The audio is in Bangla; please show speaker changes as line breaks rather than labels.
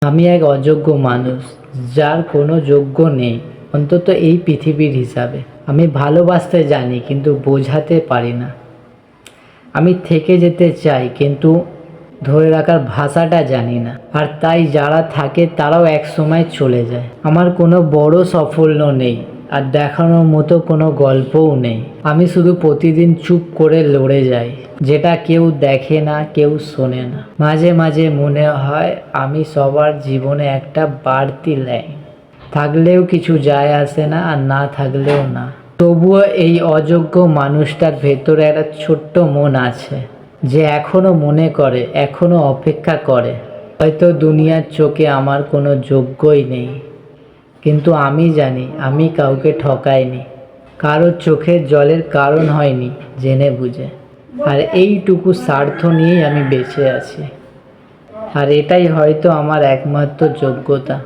আমি এক অযোগ্য মানুষ, যার কোনো যোগ্য নেই, অন্তত এই পৃথিবীর হিসাবে। আমি ভালোবাসতে জানি কিন্তু বোঝাতে পারি না। আমি থেকে যেতে চাই কিন্তু ধরে রাখার ভাষাটা জানি না। আর তাই যারা থাকে তারাও এক সময় চলে যায়। আমার কোনো বড় সাফল্য নেই, আর দেখানোর মতো কোনো গল্পও নেই। আমি শুধু প্রতিদিন চুপ করে লড়ে যাই, যেটা কেউ দেখে না, কেউ শোনে না। মাঝে মাঝে মনে হয় আমি সবার জীবনে একটা বাড়তি লাইন, থাকলেও কিছু যায় আসে না, আর না থাকলেও না। তবুও এই অযোগ্য মানুষটার ভেতরে একটা ছোট্ট মন আছে, যে এখনো মনে করে, এখনো অপেক্ষা করে। হয়তো দুনিয়ার চোখে আমার কোনো যোগ্যই নেই, কিন্তু আমি জানি আমি কাউকে ঠকাইনি, কারোর চোখের জলের কারণ হয়নি জেনে বুঝে। আর এইটুকু স্বার্থ নিয়েই আমি বেঁচে আছি, আর এটাই হয়তো আমার একমাত্র যোগ্যতা।